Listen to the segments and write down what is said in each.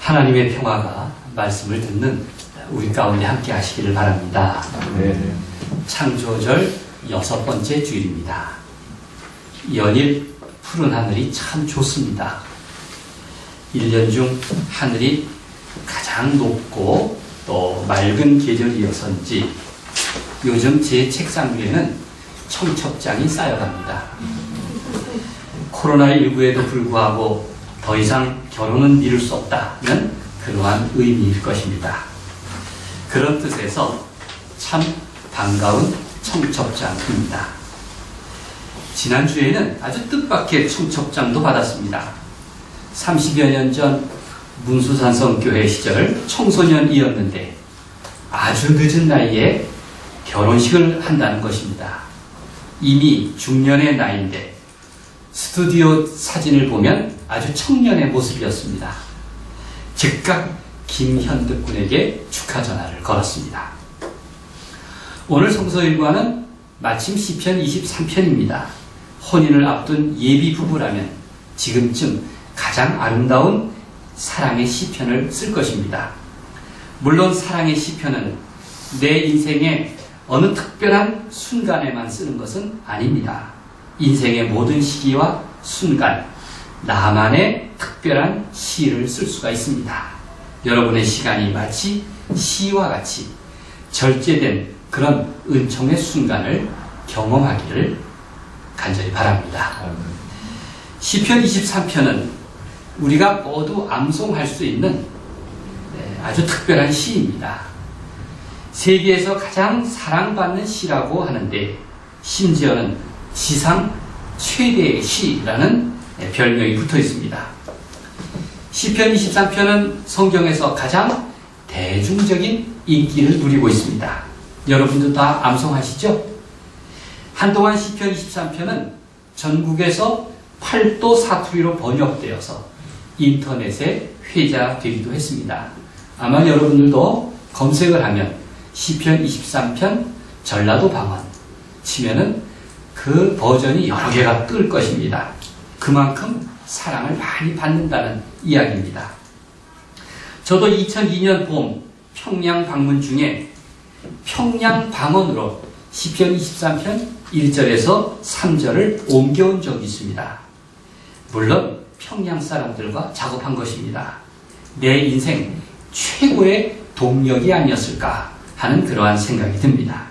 하나님의 평화가 말씀을 듣는 우리 가운데 함께 하시기를 바랍니다. 네. 창조절 6번째 주일입니다. 연일 푸른 하늘이 참 좋습니다. 1년 중 하늘이 가장 높고 또 맑은 계절이어서인지 요즘 제 책상 위에는 청첩장이 쌓여갑니다. 코로나19에도 불구하고 더 이상 결혼은 미룰 수 없다는 그러한 의미일 것입니다. 그런 뜻에서 참 반가운 청첩장입니다. 지난주에는 아주 뜻밖의 청첩장도 받았습니다. 30여 년 전 문수산성교회 시절 청소년이었는데 아주 늦은 나이에 결혼식을 한다는 것입니다. 이미 중년의 나이인데 스튜디오 사진을 보면 아주 청년의 모습이었습니다. 즉각 김현득 군에게 축하 전화를 걸었습니다. 오늘 성서 일과는 마침 시편 23편입니다. 혼인을 앞둔 예비 부부라면 지금쯤 가장 아름다운 사랑의 시편을 쓸 것입니다. 물론 사랑의 시편은 내 인생의 어느 특별한 순간에만 쓰는 것은 아닙니다. 인생의 모든 시기와 순간, 나만의 특별한 시를 쓸 수가 있습니다. 여러분의 시간이 마치 시와 같이 절제된 그런 은총의 순간을 경험하기를 간절히 바랍니다. 시편 23편은 우리가 모두 암송할 수 있는 아주 특별한 시입니다. 세계에서 가장 사랑받는 시라고 하는데 심지어는 지상 최대의 시라는 별명이 붙어 있습니다. 시편 23편은 성경에서 가장 대중적인 인기를 누리고 있습니다. 여러분도 다 암송하시죠? 한동안 시편 23편은 전국에서 8도 사투리로 번역되어서 인터넷에 회자되기도 했습니다. 아마 여러분들도 검색을 하면 시편 23편 전라도 방언 치면은 그 버전이 여러 개가 뜰 것입니다. 그만큼 사랑을 많이 받는다는 이야기입니다. 저도 2002년 봄 평양 방문 중에 평양 방언으로 시편 23편 1절에서 3절을 옮겨온 적이 있습니다. 물론 평양 사람들과 작업한 것입니다. 내 인생 최고의 동력이 아니었을까 하는 그러한 생각이 듭니다.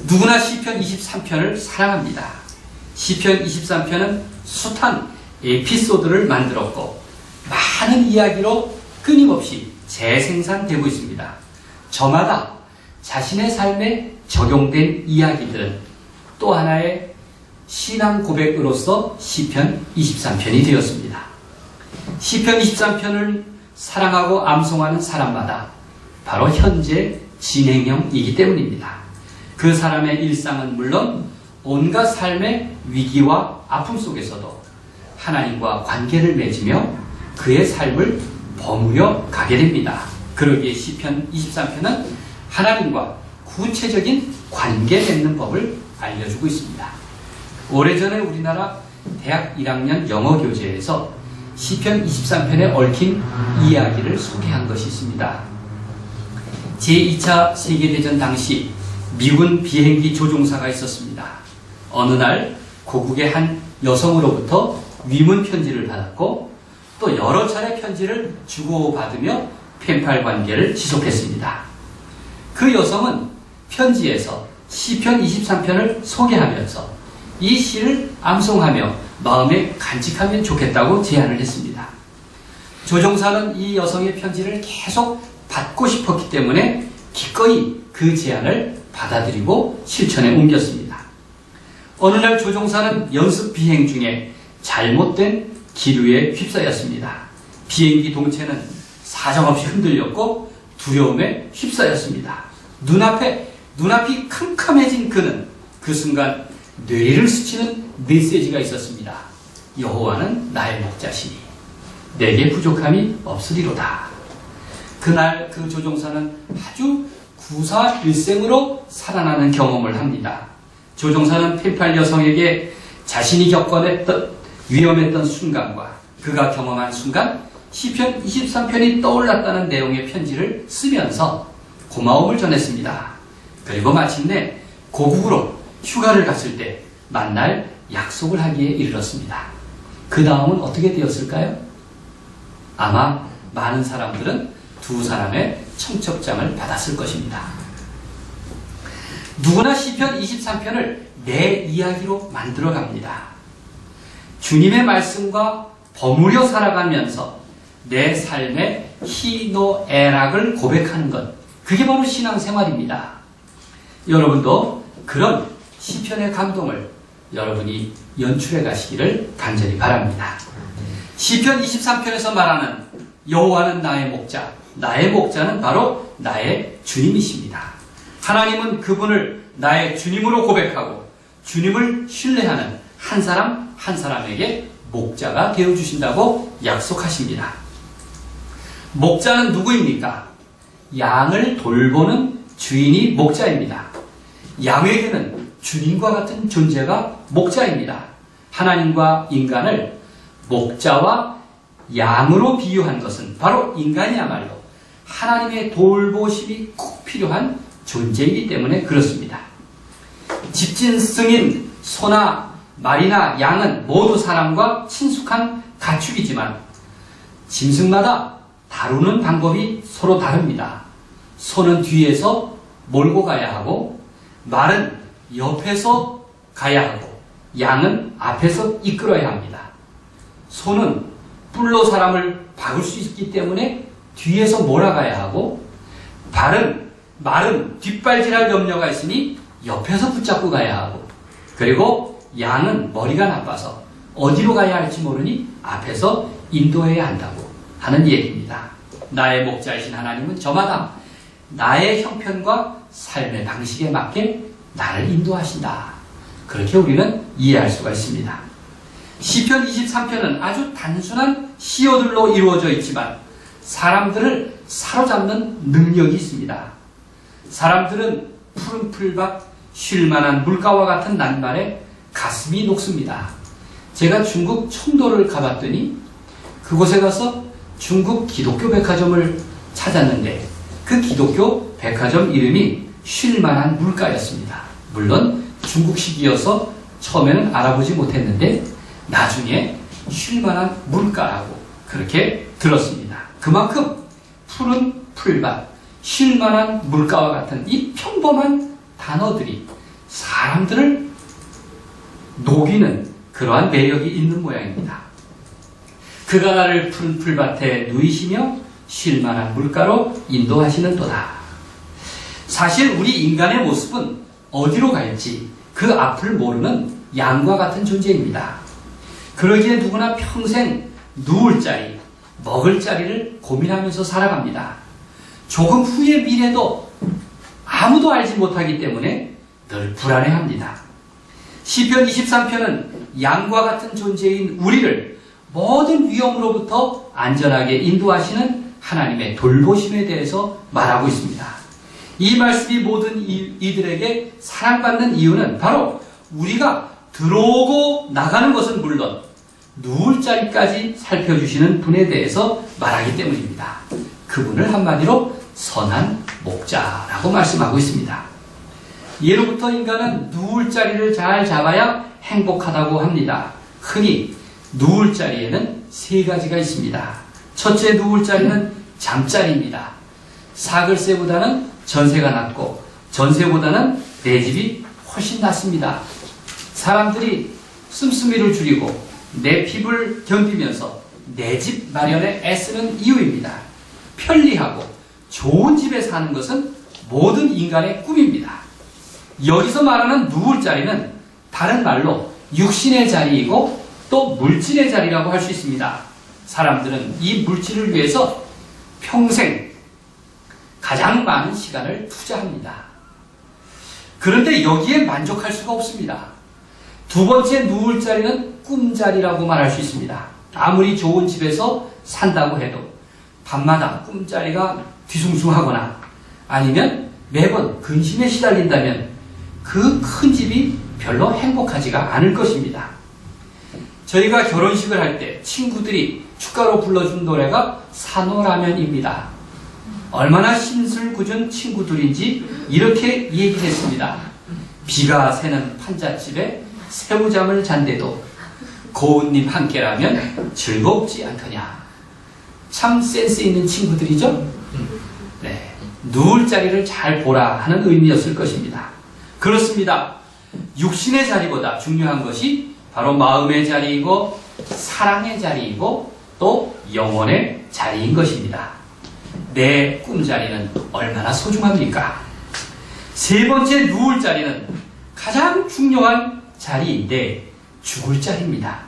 누구나 시편 23편을 사랑합니다. 시편 23편은 숱한 에피소드를 만들었고 많은 이야기로 끊임없이 재생산되고 있습니다. 저마다 자신의 삶에 적용된 이야기들은 또 하나의 신앙 고백으로서 시편 23편이 되었습니다. 시편 23편을 사랑하고 암송하는 사람마다 바로 현재 진행형이기 때문입니다. 그 사람의 일상은 물론 온갖 삶의 위기와 아픔 속에서도 하나님과 관계를 맺으며 그의 삶을 버무려 가게 됩니다. 그러기에 시편 23편은 하나님과 구체적인 관계 맺는 법을 알려주고 있습니다. 오래전에 우리나라 대학 1학년 영어 교재에서 시편 23편에 얽힌 이야기를 소개한 것이 있습니다. 제2차 세계대전 당시 미군 비행기 조종사가 있었습니다. 어느 날 고국의 한 여성으로부터 위문 편지를 받았고 또 여러 차례 편지를 주고받으며 펜팔 관계를 지속했습니다. 그 여성은 편지에서 시편 23편을 소개하면서 이 시를 암송하며 마음에 간직하면 좋겠다고 제안을 했습니다. 조종사는 이 여성의 편지를 계속 받고 싶었기 때문에 기꺼이 그 제안을 받아들이고 실천에 옮겼습니다. 어느 날 조종사는 연습 비행 중에 잘못된 기류에 휩싸였습니다. 비행기 동체는 사정없이 흔들렸고 두려움에 휩싸였습니다. 눈앞이 캄캄해진 그는 그 순간 뇌리를 스치는 메시지가 있었습니다. 여호와는 나의 목자시니 내게 부족함이 없으리로다. 그날 그 조종사는 아주 구사일생으로 살아나는 경험을 합니다. 조종사는 펜팔 여성에게 자신이 겪어냈던 위험했던 순간과 그가 경험한 순간 시편 23편이 떠올랐다는 내용의 편지를 쓰면서 고마움을 전했습니다. 그리고 마침내 고국으로 휴가를 갔을 때 만날 약속을 하기에 이르렀습니다. 그 다음은 어떻게 되었을까요? 아마 많은 사람들은 두 사람의 청첩장을 받았을 것입니다. 누구나 시편 23편을 내 이야기로 만들어갑니다. 주님의 말씀과 버무려 살아가면서 내 삶의 희노애락을 고백하는 것, 그게 바로 신앙생활입니다. 여러분도 그런 시편의 감동을 여러분이 연출해 가시기를 간절히 바랍니다. 시편 23편에서 말하는 여호와는 나의 목자, 나의 목자는 바로 나의 주님이십니다. 하나님은 그분을 나의 주님으로 고백하고 주님을 신뢰하는 한 사람 한 사람에게 목자가 되어주신다고 약속하십니다. 목자는 누구입니까? 양을 돌보는 주인이 목자입니다. 양에게는 주님과 같은 존재가 목자입니다. 하나님과 인간을 목자와 양으로 비유한 것은 바로 인간이야말로 하나님의 돌보심이 꼭 필요한 존재이기 때문에 그렇습니다. 집진 승인 소나 말이나 양은 모두 사람과 친숙한 가축이지만 짐승마다 다루는 방법이 서로 다릅니다. 소는 뒤에서 몰고 가야 하고 말은 옆에서 가야 하고 양은 앞에서 이끌어야 합니다. 소는 뿔로 사람을 박을 수 있기 때문에 뒤에서 몰아가야 하고 말은 뒷발질할 염려가 있으니 옆에서 붙잡고 가야 하고 그리고 양은 머리가 나빠서 어디로 가야 할지 모르니 앞에서 인도해야 한다고 하는 얘기입니다. 나의 목자이신 하나님은 저마다 나의 형편과 삶의 방식에 맞게 나를 인도하신다. 그렇게 우리는 이해할 수가 있습니다. 시편 23편은 아주 단순한 시어들로 이루어져 있지만 사람들을 사로잡는 능력이 있습니다. 사람들은 푸른 풀밭, 쉴만한 물가와 같은 낱말에 가슴이 녹습니다. 제가 중국 청도를 가봤더니 그곳에 가서 중국 기독교 백화점을 찾았는데 그 기독교 백화점 이름이 쉴만한 물가였습니다. 물론 중국식이어서 처음에는 알아보지 못했는데 나중에 쉴만한 물가라고 그렇게 들었습니다. 그만큼 푸른 풀밭, 쉴만한 물가와 같은 이 평범한 단어들이 사람들을 녹이는 그러한 매력이 있는 모양입니다. 그가 나를 푸른 풀밭에 누이시며 쉴만한 물가로 인도하시는도다. 사실 우리 인간의 모습은 어디로 갈지 그 앞을 모르는 양과 같은 존재입니다. 그러기에 누구나 평생 누울 자리, 먹을 자리를 고민하면서 살아갑니다. 조금 후의 미래도 아무도 알지 못하기 때문에 늘 불안해합니다. 시편 23편은 양과 같은 존재인 우리를 모든 위험으로부터 안전하게 인도하시는 하나님의 돌보심에 대해서 말하고 있습니다. 이 말씀이 모든 이들에게 사랑받는 이유는 바로 우리가 들어오고 나가는 것은 물론 누울 자리까지 살펴주시는 분에 대해서 말하기 때문입니다. 그분을 한마디로 선한 목자라고 말씀하고 있습니다. 예로부터 인간은 누울 자리를 잘 잡아야 행복하다고 합니다. 흔히 누울 자리에는 세 가지가 있습니다. 첫째 누울 자리는 잠자리입니다. 사글세보다는 전세가 낫고 전세보다는 내 집이 훨씬 낫습니다. 사람들이 씀씀이를 줄이고 내 피부를 견디면서 내 집 마련에 애쓰는 이유입니다. 편리하고 좋은 집에 사는 것은 모든 인간의 꿈입니다. 여기서 말하는 누울 자리는 다른 말로 육신의 자리이고 또 물질의 자리라고 할 수 있습니다. 사람들은 이 물질을 위해서 평생 가장 많은 시간을 투자합니다. 그런데 여기에 만족할 수가 없습니다. 두 번째 누울 자리는 꿈자리라고 말할 수 있습니다. 아무리 좋은 집에서 산다고 해도 밤마다 꿈자리가 뒤숭숭하거나 아니면 매번 근심에 시달린다면 그 큰 집이 별로 행복하지가 않을 것입니다. 저희가 결혼식을 할 때 친구들이 축가로 불러준 노래가 산호라면입니다. 얼마나 심술궂은 친구들인지 이렇게 얘기했습니다. 비가 새는 판잣집에 새우잠을 잔데도 고운님 함께라면 즐겁지 않더냐. 참 센스 있는 친구들이죠? 네, 누울 자리를 잘 보라 하는 의미였을 것입니다. 그렇습니다. 육신의 자리보다 중요한 것이 바로 마음의 자리이고 사랑의 자리이고 또 영혼의 자리인 것입니다. 내 꿈자리는 얼마나 소중합니까? 세 번째 누울 자리는 가장 중요한 자리인데 죽을 자리입니다.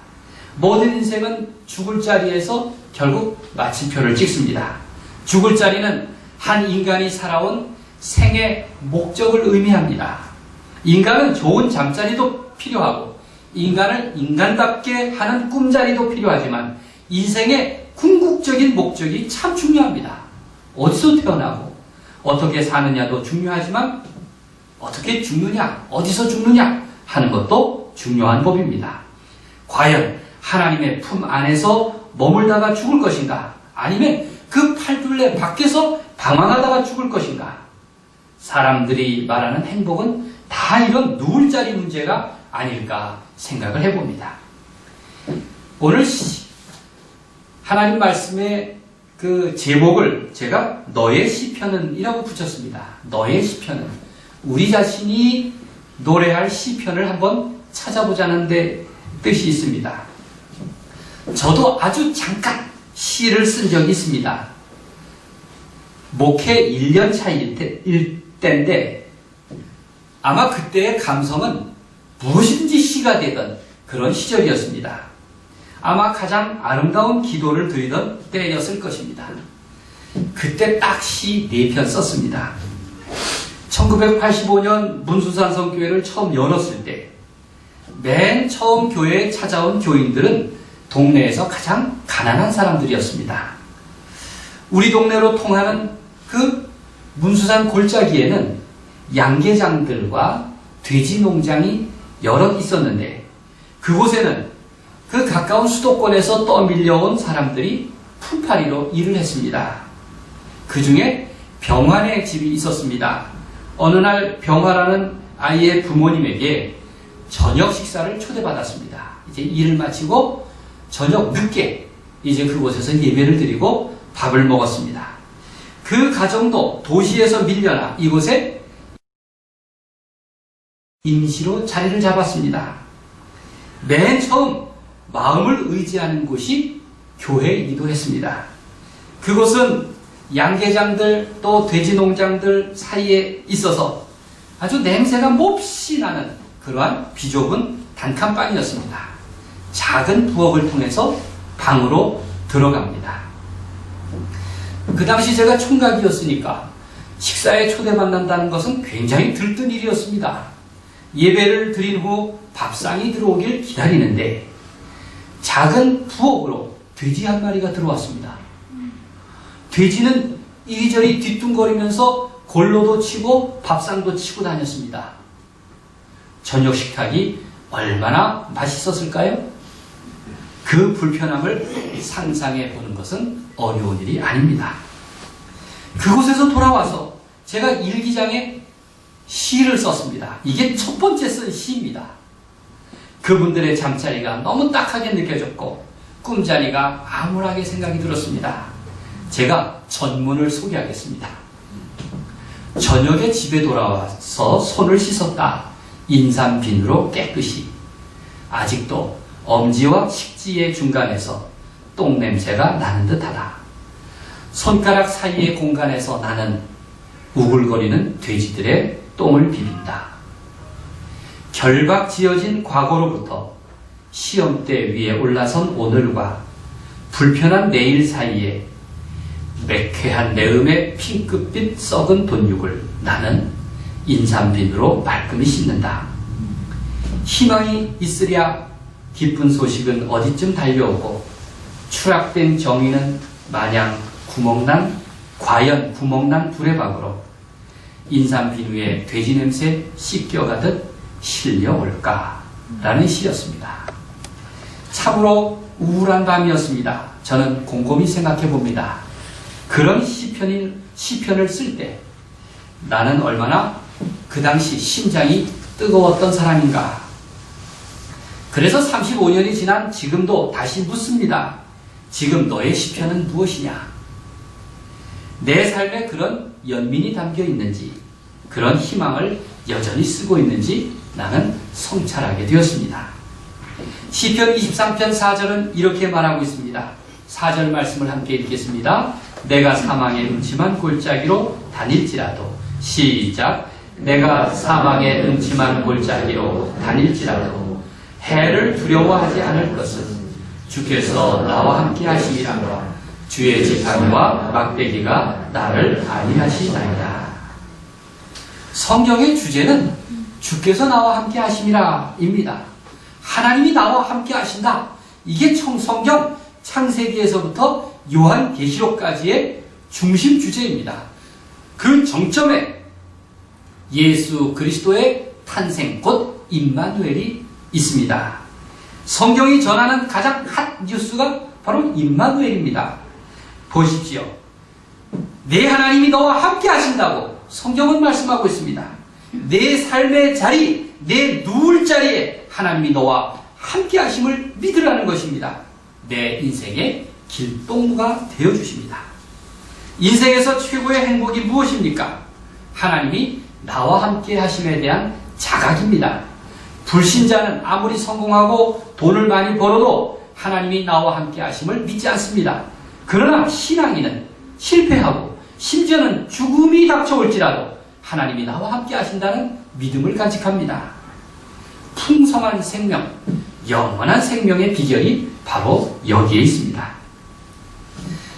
모든 인생은 죽을 자리에서 결국 마침표를 찍습니다. 죽을 자리는 한 인간이 살아온 생의 목적을 의미합니다. 인간은 좋은 잠자리도 필요하고 인간을 인간답게 하는 꿈자리도 필요하지만 인생의 궁극적인 목적이 참 중요합니다. 어디서 태어나고 어떻게 사느냐도 중요하지만 어떻게 죽느냐, 어디서 죽느냐 하는 것도 중요한 법입니다. 과연 하나님의 품 안에서 머물다가 죽을 것인가? 아니면 그 팔둘레 밖에서 방황하다가 죽을 것인가? 사람들이 말하는 행복은 다 이런 누울 자리 문제가 아닐까 생각을 해봅니다. 오늘 하나님 말씀의 그 제목을 제가 너의 시편은 이라고 붙였습니다. 너의 시편은. 우리 자신이 노래할 시편을 한번 찾아보자는 데 뜻이 있습니다. 저도 아주 잠깐 시를 쓴 적이 있습니다. 목회 1년 차일 때인데 아마 그때의 감성은 무엇이든지 시가 되던 그런 시절이었습니다. 아마 가장 아름다운 기도를 드리던 때였을 것입니다. 그때 딱 시 4편 썼습니다. 1985년 문수산성교회를 처음 열었을 때 맨 처음 교회에 찾아온 교인들은 동네에서 가장 가난한 사람들이었습니다. 우리 동네로 통하는 그 문수산 골짜기에는 양계장들과 돼지 농장이 여럿 있었는데 그곳에는 그 가까운 수도권에서 떠밀려온 사람들이 풀파리로 일을 했습니다. 그 중에 병환의 집이 있었습니다. 어느 날 병환하는 아이의 부모님에게 저녁 식사를 초대받았습니다. 이제 일을 마치고 저녁 늦게 이제 그곳에서 예배를 드리고 밥을 먹었습니다. 그 가정도 도시에서 밀려나 이곳에 임시로 자리를 잡았습니다. 맨 처음 마음을 의지하는 곳이 교회이기도 했습니다. 그곳은 양계장들 또 돼지 농장들 사이에 있어서 아주 냄새가 몹시 나는 그러한 비좁은 단칸방이었습니다. 작은 부엌을 통해서 방으로 들어갑니다. 그 당시 제가 총각이었으니까 식사에 초대받는다는 것은 굉장히 들뜬 일이었습니다. 예배를 드린 후 밥상이 들어오길 기다리는데 작은 부엌으로 돼지 한 마리가 들어왔습니다. 돼지는 이리저리 뒤뚱거리면서 골로도 치고 밥상도 치고 다녔습니다. 저녁 식탁이 얼마나 맛있었을까요? 그 불편함을 상상해 보는 것은 어려운 일이 아닙니다. 그곳에서 돌아와서 제가 일기장에 시를 썼습니다. 이게 첫 번째 쓴 시입니다. 그분들의 잠자리가 너무 딱하게 느껴졌고 꿈자리가 암울하게 생각이 들었습니다. 제가 전문을 소개하겠습니다. 저녁에 집에 돌아와서 손을 씻었다. 인삼비누로 깨끗이. 아직도 엄지와 식지의 중간에서 똥냄새가 나는 듯하다. 손가락 사이의 공간에서 나는 우글거리는 돼지들의 똥을 비빈다. 결박 지어진 과거로부터 시험대 위에 올라선 오늘과 불편한 내일 사이에 매캐한 내음의 핑크빛 썩은 돈육을 나는 인삼비누로 말끔히 씻는다. 희망이 있으랴 기쁜 소식은 어디쯤 달려오고 추락된 정의는 마냥 과연 구멍난 두레박으로 인삼비누에 돼지 냄새 씻겨가듯 실려올까? 라는 시였습니다. 참으로 우울한 밤이었습니다. 저는 곰곰이 생각해 봅니다. 그런 시편을 쓸 때 나는 얼마나 그 당시 심장이 뜨거웠던 사람인가. 그래서 35년이 지난 지금도 다시 묻습니다. 지금 너의 시편은 무엇이냐? 내 삶에 그런 연민이 담겨 있는지, 그런 희망을 여전히 쓰고 있는지 나는 성찰하게 되었습니다. 시편 23편 4절은 이렇게 말하고 있습니다. 4절 말씀을 함께 읽겠습니다. 내가 사망의 음침한 골짜기로 다닐지라도, 시작. 내가 사망의 음침한 골짜기로 다닐지라도 해를 두려워하지 않을 것은 주께서 나와 함께 하시리라. 주의 지팡이와 막대기가 나를 안위하시나이다. 성경의 주제는 주께서 나와 함께 하심이라 입니다. 하나님이 나와 함께 하신다. 이게 성경 창세기에서부터 요한계시록까지의 중심 주제입니다. 그 정점에 예수 그리스도의 탄생 곧 임마누엘이 있습니다. 성경이 전하는 가장 핫 뉴스가 바로 임마누엘입니다. 보십시오. 내 하나님이 너와 함께 하신다고 성경은 말씀하고 있습니다. 내 삶의 자리, 내 누울 자리에 하나님이 너와 함께 하심을 믿으라는 것입니다. 내 인생의 길동무가 되어주십니다. 인생에서 최고의 행복이 무엇입니까? 하나님이 나와 함께 하심에 대한 자각입니다. 불신자는 아무리 성공하고 돈을 많이 벌어도 하나님이 나와 함께 하심을 믿지 않습니다. 그러나 신앙인은 실패하고 심지어는 죽음이 닥쳐올지라도 하나님이 나와 함께 하신다는 믿음을 간직합니다. 풍성한 생명, 영원한 생명의 비결이 바로 여기에 있습니다.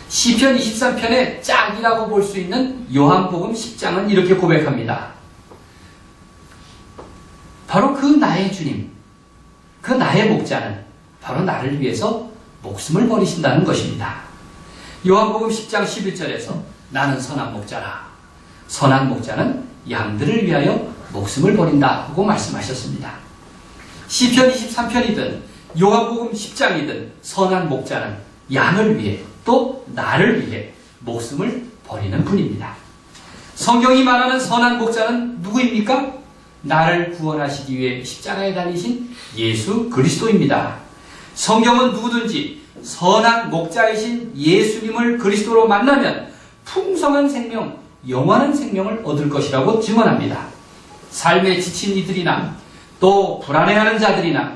시편 23편의 짝이라고 볼 수 있는 요한복음 10장은 이렇게 고백합니다. 바로 그 나의 주님, 그 나의 목자는 바로 나를 위해서 목숨을 버리신다는 것입니다. 요한복음 10장 11절에서 나는 선한 목자라. 선한 목자는 양들을 위하여 목숨을 버린다 하고 말씀하셨습니다. 시편 23편이든 요한복음 10장이든 선한 목자는 양을 위해 또 나를 위해 목숨을 버리는 분입니다. 성경이 말하는 선한 목자는 누구입니까? 나를 구원하시기 위해 십자가에 달리신 예수 그리스도입니다. 성경은 누구든지 선한 목자이신 예수님을 그리스도로 만나면 풍성한 생명, 영원한 생명을 얻을 것이라고 증언합니다. 삶에 지친 이들이나 또 불안해하는 자들이나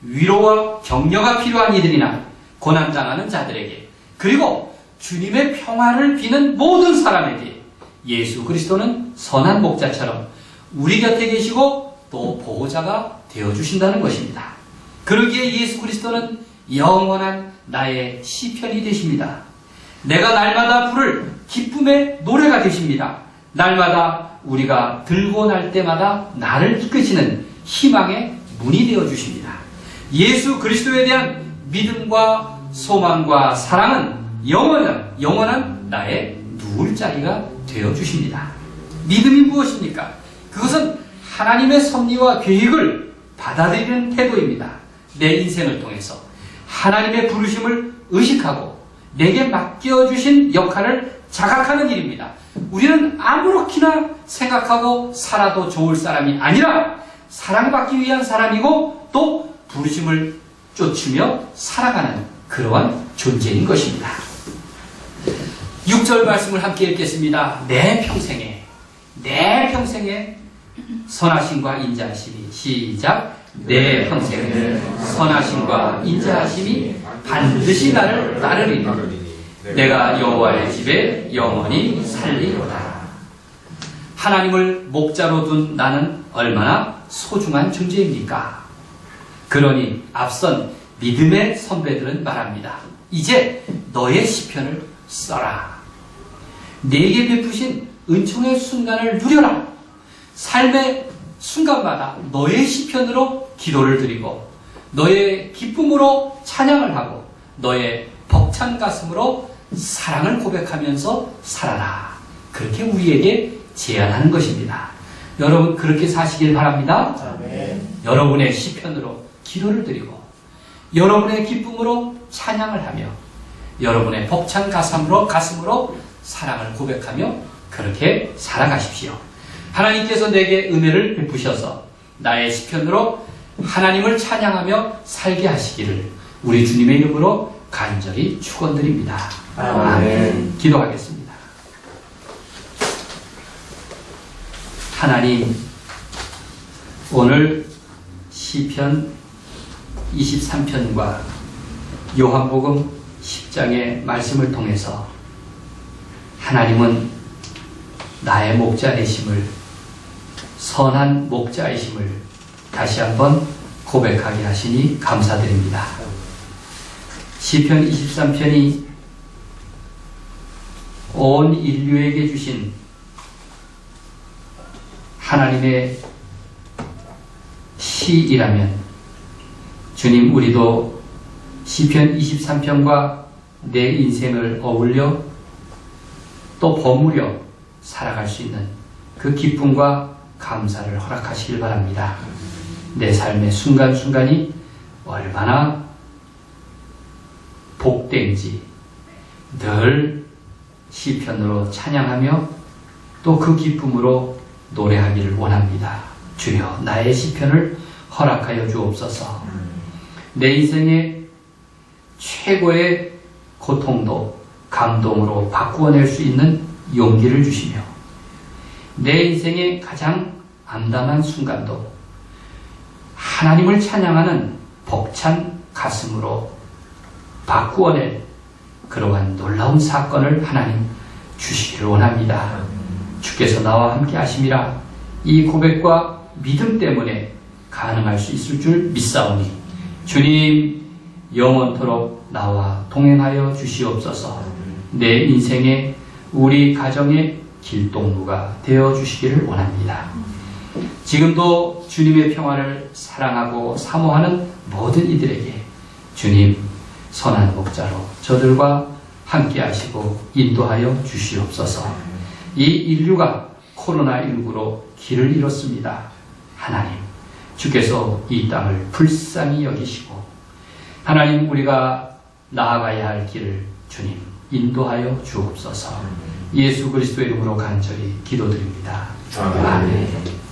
위로와 격려가 필요한 이들이나 고난당하는 자들에게 그리고 주님의 평화를 비는 모든 사람에게 예수 그리스도는 선한 목자처럼 우리 곁에 계시고 또 보호자가 되어주신다는 것입니다. 그러기에 예수 그리스도는 영원한 나의 시편이 되십니다. 내가 날마다 부를 기쁨의 노래가 되십니다. 날마다 우리가 들고 날 때마다 나를 이끄시는 희망의 문이 되어주십니다. 예수 그리스도에 대한 믿음과 소망과 사랑은 영원한 나의 누울 자리가 되어주십니다. 믿음이 무엇입니까? 그것은 하나님의 섭리와 계획을 받아들이는 태도입니다. 내 인생을 통해서 하나님의 부르심을 의식하고 내게 맡겨주신 역할을 자각하는 일입니다. 우리는 아무렇게나 생각하고 살아도 좋을 사람이 아니라 사랑받기 위한 사람이고 또 부르심을 쫓으며 살아가는 그러한 존재인 것입니다. 6절 말씀을 함께 읽겠습니다. 내 평생에 선하심과 인자하심이 시작. 내 평생에 선하심과 인자하심이 반드시 나를 따르리니 내가 여호와의 집에 영원히 살리로다. 하나님을 목자로 둔 나는 얼마나 소중한 존재입니까? 그러니 앞선 믿음의 선배들은 말합니다. 이제 너의 시편을 써라. 내게 베푸신 은총의 순간을 누려라. 삶의 순간마다 너의 시편으로 기도를 드리고 너의 기쁨으로 찬양을 하고 너의 벅찬 가슴으로 사랑을 고백하면서 살아라. 그렇게 우리에게 제안하는 것입니다. 여러분 그렇게 사시길 바랍니다. 아멘. 여러분의 시편으로 기도를 드리고 여러분의 기쁨으로 찬양을 하며 여러분의 벅찬 가슴으로 사랑을 고백하며 그렇게 살아가십시오. 하나님께서 내게 은혜를 베푸셔서 나의 시편으로 하나님을 찬양하며 살게 하시기를 우리 주님의 이름으로 간절히 축원드립니다. 아멘. 기도하겠습니다. 하나님, 오늘 시편 23편과 요한복음 10장의 말씀을 통해서 하나님은 나의 목자이심을, 선한 목자이심을 다시 한번 고백하게 하시니 감사드립니다. 시편 23편이 온 인류에게 주신 하나님의 시이라면 주님, 우리도 시편 23편과 내 인생을 어울려 또 버무려 살아갈 수 있는 그 기쁨과 감사를 허락하시길 바랍니다. 내 삶의 순간순간이 얼마나 복된지 늘 시편으로 찬양하며 또 그 기쁨으로 노래하기를 원합니다. 주여, 나의 시편을 허락하여 주옵소서. 내 인생의 최고의 고통도 감동으로 바꾸어낼 수 있는 용기를 주시며 내 인생의 가장 암담한 순간도 하나님을 찬양하는 벅찬 가슴으로 바꾸어낼 그러한 놀라운 사건을 하나님 주시기를 원합니다. 주께서 나와 함께 하심이라 이 고백과 믿음 때문에 가능할 수 있을 줄 믿사오니 주님, 영원토록 나와 동행하여 주시옵소서. 내 인생의 우리 가정의 길동무가 되어 주시기를 원합니다. 지금도 주님의 평화를 사랑하고 사모하는 모든 이들에게 주님, 선한 목자로 저들과 함께 하시고 인도하여 주시옵소서. 이 인류가 코로나19로 길을 잃었습니다. 하나님, 주께서 이 땅을 불쌍히 여기시고 하나님, 우리가 나아가야 할 길을 주님 인도하여 주옵소서. 예수 그리스도의 이름으로 간절히 기도드립니다. 아멘.